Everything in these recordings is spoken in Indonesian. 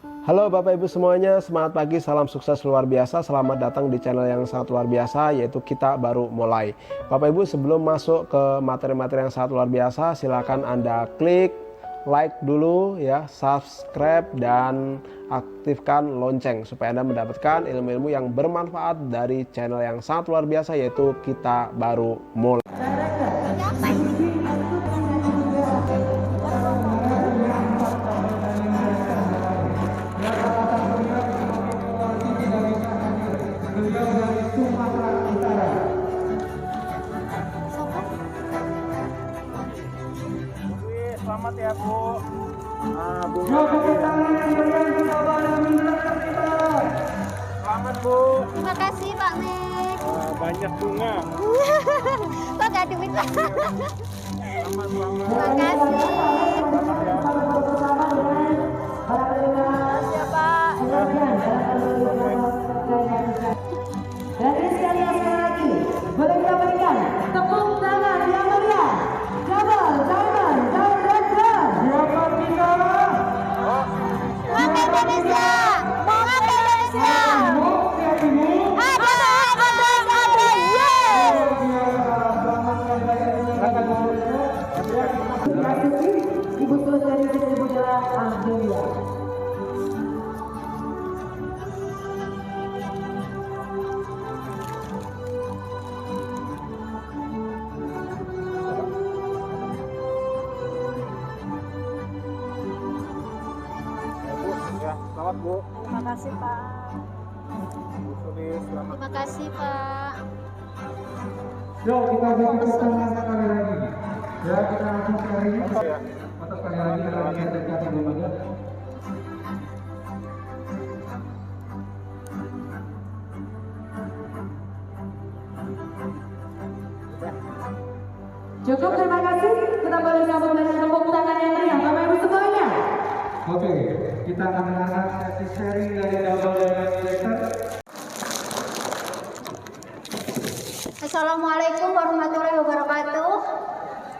Halo Bapak Ibu semuanya, semangat pagi, salam sukses luar biasa. Selamat datang di channel yang sangat luar biasa, yaitu Kita Baru Mulai. Bapak Ibu, sebelum masuk ke materi-materi yang sangat luar biasa, silakan Anda klik like dulu ya, subscribe dan aktifkan lonceng supaya Anda mendapatkan ilmu-ilmu yang bermanfaat dari channel yang sangat luar biasa, yaitu Kita Baru Mulai. Selamat ya Bu. Selamat Bu. Terima kasih Pak Mek. Banyak bunga. Kok gak duit lah. Selamat. Terima kasih. Makasih ya Pak. Dan sekali lagi, boleh kita berikan tepuk tangan yang meriah. Double Diamond Director. Siapa kita? Semangat Indonesia. Semangat Indonesia. Ada, yes. Ibu Sultan Ibu Dela Amelia. Ya, selamat Bu. Terima kasih Pak. Bu Sulis, selamat. Terima kasih Pak. Yuk kita beri tepuk tangan sekali lagi. Ya kita langsung sekali ini. Ya. Atau sekali lagi kita lihat dekat dulu aja. Cukup, terima kasih. Kita boleh sambung dengan tepuk tangan yang meriah, Bapak Ibu semuanya. Oke, kita akan mendengarkan sesi sharing dari Double Diamond Director. Assalamualaikum warahmatullahi wabarakatuh.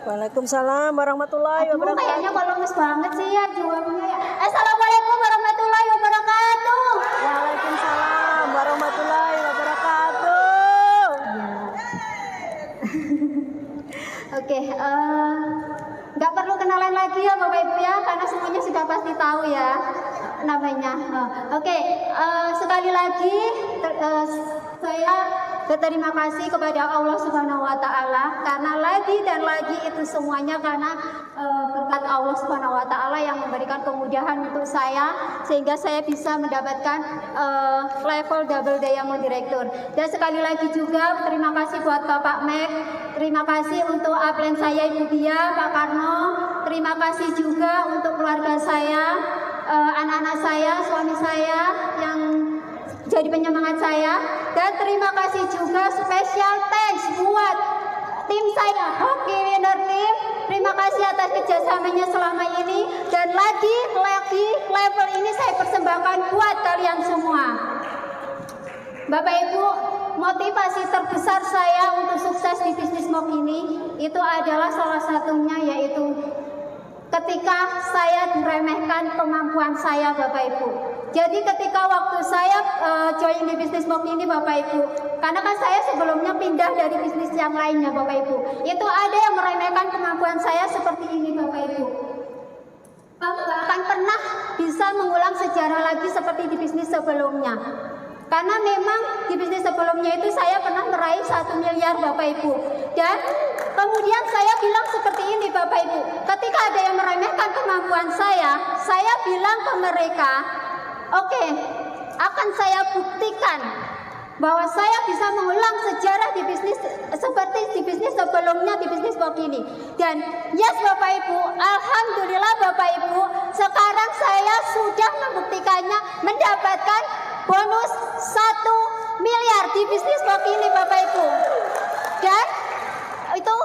Waalaikumsalam warahmatullahi Aduh, wabarakatuh. kayaknya kalau lemes banget sih ya jawabnya ya. Assalamualaikum warahmatullahi wabarakatuh. Waalaikumsalam warahmatullahi wabarakatuh. Oke, nggak perlu kenalan lagi ya Bapak Ibu ya, karena semuanya sudah pasti tahu ya namanya. Oke, sekali lagi saya berterima kasih kepada Allah Subhanahu Wa Taala karena lagi dan lagi itu semuanya karena berkat Allah Subhanahu Wa Taala yang memberikan kemudahan untuk saya sehingga saya bisa mendapatkan level Double Diamond Director. Dan sekali lagi juga terima kasih buat Bapak Mek, terima kasih untuk upline saya Ibu Dia, Pak Karno, terima kasih juga untuk keluarga saya, anak-anak saya, suami saya yang jadi penyemangat saya, dan terima kasih juga special thanks buat tim saya Hoki Winner Team. Terima kasih atas kerjasamanya selama ini, dan lagi level ini saya persembahkan buat kalian semua. Bapak Ibu, motivasi terbesar saya untuk sukses di bisnis mok ini itu adalah salah satunya yaitu ketika saya diremehkan kemampuan saya Bapak Ibu. Jadi ketika waktu saya join di bisnis mok ini Bapak Ibu, karena kan saya sebelumnya pindah dari bisnis yang lainnya Bapak Ibu, itu ada yang meremehkan kemampuan saya seperti ini Bapak Ibu. Bapak gak akan pernah bisa mengulang sejarah lagi seperti di bisnis sebelumnya. Karena memang di bisnis sebelumnya itu saya pernah meraih 1 miliar Bapak Ibu. Dan kemudian saya bilang seperti ini Bapak Ibu, ketika ada yang meremehkan kemampuan saya bilang ke mereka, oke, akan saya buktikan bahwa saya bisa mengulang sejarah di bisnis seperti di bisnis sebelumnya di bisnis mok ini. Dan yes Bapak Ibu, alhamdulillah Bapak Ibu, sekarang saya sudah membuktikannya mendapatkan bonus 1 miliar di bisnis mok ini Bapak Ibu. Dan itu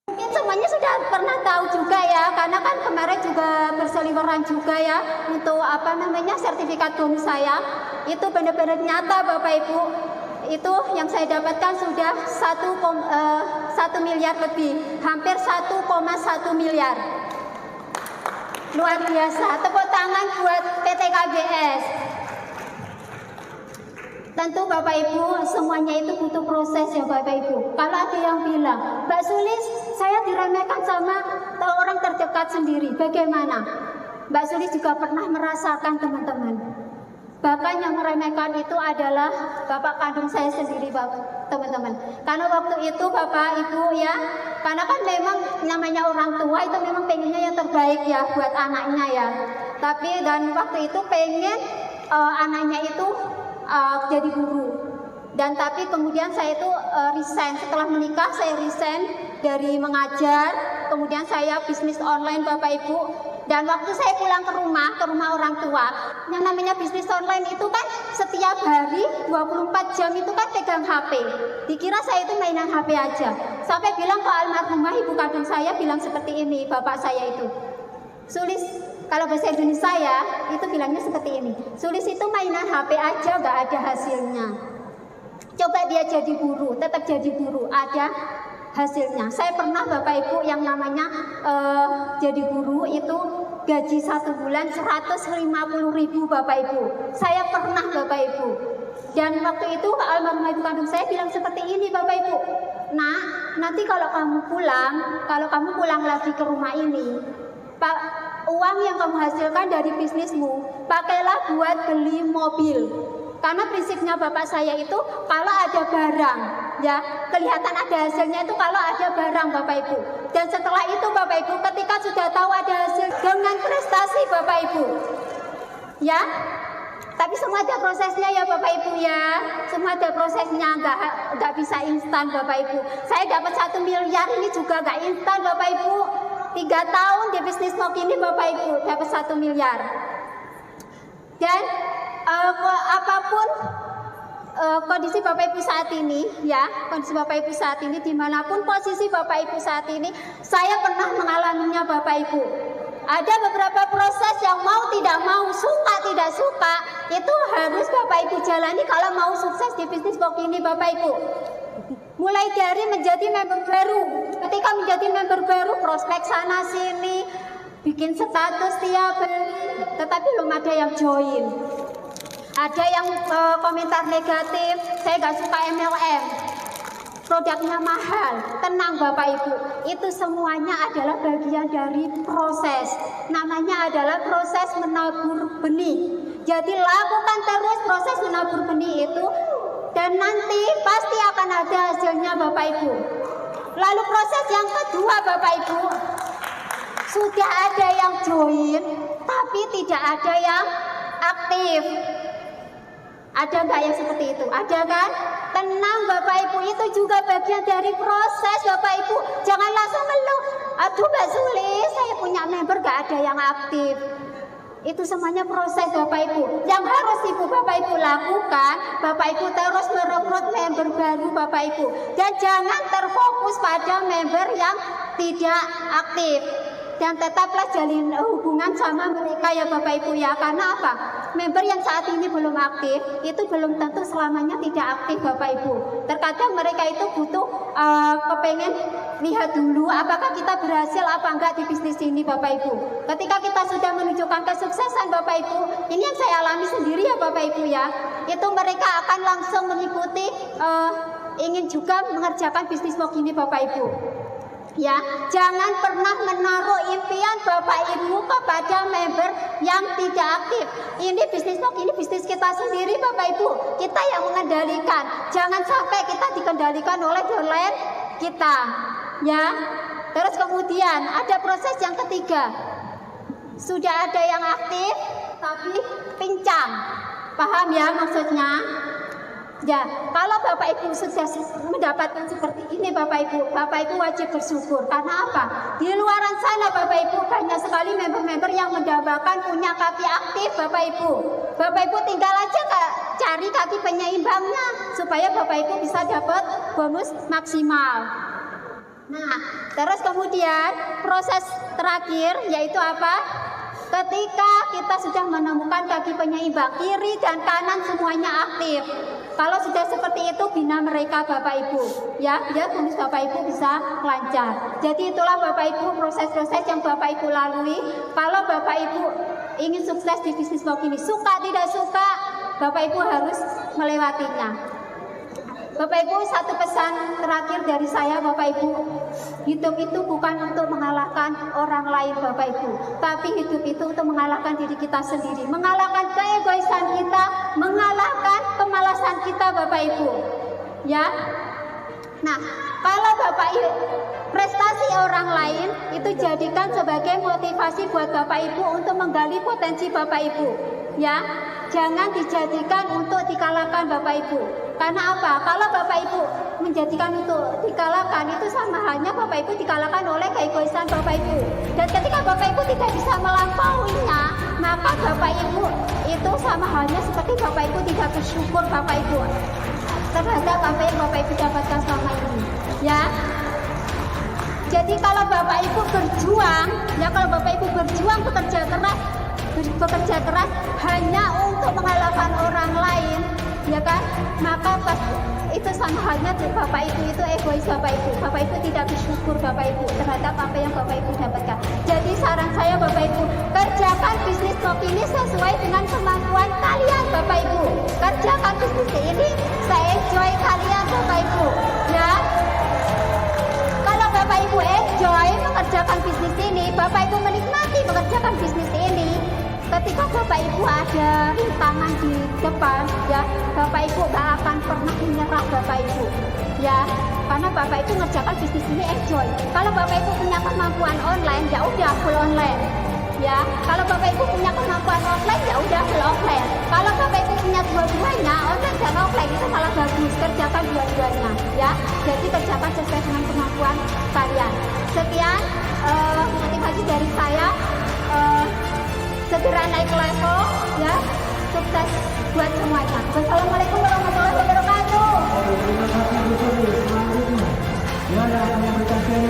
mungkin semuanya sudah pernah tahu juga ya, karena kan kemarin juga berseliweran juga ya untuk sertifikat bonus saya. Itu benar-benar nyata Bapak Ibu. Itu yang saya dapatkan sudah 1 miliar lebih, hampir 1,1 miliar. Luar biasa. Tepuk tangan buat PT KBN. Tentu Bapak Ibu semuanya itu butuh proses ya Bapak Ibu. Kalau ada yang bilang, Mbak Sulis saya diremehkan sama orang terdekat sendiri, bagaimana? Mbak Sulis juga pernah merasakan teman-teman. Bahkan yang meremehkan itu adalah bapak kandung saya sendiri teman-teman. Karena waktu itu Bapak Ibu ya, karena kan memang namanya orang tua itu memang pengennya yang terbaik ya buat anaknya ya. Tapi dan waktu itu pengen anaknya itu jadi guru. Dan tapi kemudian saya itu resign, setelah menikah saya resign dari mengajar, kemudian saya bisnis online Bapak Ibu. Dan waktu saya pulang ke rumah orang tua, yang namanya bisnis online itu kan setiap hari 24 jam itu kan pegang HP. Dikira saya itu mainan HP aja. Sampai bilang ke almarhumah ibu kandung saya bilang seperti ini, bapak saya itu. Sulis, kalau bahasa Indonesia ya, itu bilangnya seperti ini. Sulis itu mainan HP aja gak ada hasilnya. Coba dia jadi guru, tetap jadi guru, ada hasilnya. Saya pernah Bapak Ibu yang namanya jadi guru itu gaji 1 bulan 150.000 Bapak Ibu. Saya pernah Bapak Ibu. Dan waktu itu almarhumah ibu kandung saya bilang seperti ini Bapak Ibu. Nah, nanti kalau kamu pulang lagi ke rumah ini, Pak, uang yang kamu hasilkan dari bisnismu pakailah buat beli mobil. Karena prinsipnya bapak saya itu kalau ada barang ya kelihatan ada hasilnya itu kalau ada barang Bapak Ibu. Dan setelah itu Bapak Ibu ketika sudah tahu ada hasil dengan prestasi Bapak Ibu ya, tapi semua ada prosesnya ya Bapak Ibu ya, semua ada prosesnya, nggak bisa instan Bapak Ibu. Saya dapat 1 miliar ini juga nggak instan Bapak Ibu. 3 tahun di bisnis Mok ini Bapak Ibu dapat 1 miliar. Dan apapun kondisi Bapak Ibu saat ini ya, kondisi Bapak Ibu saat ini dimanapun posisi Bapak Ibu saat ini, saya pernah mengalaminya Bapak Ibu. Ada beberapa proses yang mau tidak mau, suka tidak suka, itu harus Bapak Ibu jalani kalau mau sukses di bisnis Mok ini Bapak Ibu. Mulai dari menjadi member baru, ketika menjadi member baru prospek sana sini, bikin status tiap hari, tetapi belum ada yang join. Ada yang komentar negatif, saya gak suka MLM, produknya mahal. Tenang Bapak Ibu, itu semuanya adalah bagian dari proses. Namanya adalah proses menabur benih. Jadi lakukan terus proses menabur benih itu, dan nanti pasti akan ada hasilnya Bapak Ibu. Lalu proses yang kedua Bapak Ibu, sudah ada yang join, tapi tidak ada yang aktif. Ada nggak yang seperti itu? Ada kan? Tenang Bapak Ibu, itu juga bagian dari proses Bapak Ibu. Jangan langsung ngeluh, aduh Mbak Sulis saya punya member nggak ada yang aktif. Itu semuanya proses Bapak Ibu. Yang harus Ibu Bapak Ibu lakukan, Bapak Ibu terus merekrut member baru Bapak Ibu. Dan jangan terfokus pada member yang tidak aktif. Dan tetaplah jalin hubungan sama mereka ya Bapak Ibu ya. Karena apa? Member yang saat ini belum aktif itu belum tentu selamanya tidak aktif Bapak Ibu. Terkadang mereka itu butuh kepengen lihat dulu apakah kita berhasil apa enggak di bisnis ini Bapak Ibu. Ketika kita sudah menunjukkan kesuksesan Bapak Ibu, ini yang saya alami sendiri ya Bapak Ibu ya, itu mereka akan langsung mengikuti ingin juga mengerjakan bisnis Mok ini Bapak Ibu. Ya, jangan pernah menaruh impian Bapak Ibu kepada member yang tidak aktif. Ini bisnis Mok, ini bisnis kita sendiri Bapak Ibu. Kita yang mengendalikan. Jangan sampai kita dikendalikan oleh downline kita. Ya. Terus kemudian ada proses yang ketiga. Sudah ada yang aktif tapi pincang. Paham ya maksudnya? Ya, kalau Bapak Ibu sukses mendapatkan seperti ini Bapak Ibu wajib bersyukur. Karena apa? Di luaran sana Bapak Ibu banyak sekali member-member yang mendambakan punya kaki aktif Bapak Ibu. Bapak Ibu tinggal aja cari kaki penyeimbangnya supaya Bapak Ibu bisa dapat bonus maksimal. Nah, terus kemudian proses terakhir yaitu apa? Ketika kita sudah menemukan kaki penyeimbang, kiri dan kanan semuanya aktif. Kalau sudah seperti itu, bina mereka Bapak Ibu, ya, biar bonus Bapak Ibu bisa lancar. Jadi itulah Bapak Ibu proses-proses yang Bapak Ibu lalui. Kalau Bapak Ibu ingin sukses di bisnis Mok ini, suka tidak suka, Bapak Ibu harus melewatinya. Bapak Ibu, satu pesan terakhir dari saya Bapak Ibu, hidup itu bukan untuk mengalahkan orang lain Bapak Ibu, tapi hidup itu untuk mengalahkan diri kita sendiri, mengalahkan keegoisan kita, mengalahkan kemalasan kita Bapak Ibu. Ya. Nah, kalau Bapak Ibu prestasi orang lain itu jadikan sebagai motivasi buat Bapak Ibu untuk menggali potensi Bapak Ibu. Ya, jangan dijadikan untuk dikalahkan Bapak Ibu. Karena apa? Kalau Bapak Ibu menjadikan untuk dikalahkan, itu sama halnya Bapak Ibu dikalahkan oleh keegoisan Bapak Ibu. Dan ketika Bapak Ibu tidak bisa melampauinya, maka Bapak Ibu itu sama halnya seperti Bapak Ibu tidak bersyukur Bapak Ibu terhadap apa yang Bapak Ibu dapatkan selama ini. Ya. Jadi kalau Bapak Ibu berjuang, ya kalau Bapak Ibu berjuang bekerja keras hanya untuk mengalahkan orang lain, ya kan? Maka itu sama halnya Bapak Ibu itu egois Bapak Ibu. Bapak Ibu tidak bersyukur Bapak Ibu terhadap apa yang Bapak Ibu dapatkan. Jadi saran saya Bapak Ibu, kerjakan bisnis kopi ini sesuai dengan kemampuan kalian Bapak Ibu. Kerjakan bisnis ini se-enjoy kalian Bapak Ibu. Ya. Kalau Bapak Ibu enjoy mengerjakan bisnis ini, Bapak Ibu menikmati mengerjakan bisnis ini. Ketika Bapak Ibu ada rintangan di depan, ya Bapak Ibu gak akan pernah menyerah Bapak Ibu, ya karena Bapak Ibu ngerjakan bisnis ini enjoy. Kalau Bapak Ibu punya kemampuan online, ya udah full online, ya. Kalau Bapak Ibu punya kemampuan offline, ya udah full offline. Kalau Bapak Ibu punya dua-duanya, online dan offline, itu malah bagus. Kerjakan dua-duanya, ya. Jadi kerjakan sesuai dengan kemampuan kalian. Sekian motivasi dari saya. Segera naik level, ya. Sukses buat semuanya. Wassalamualaikum warahmatullahi wabarakatuh.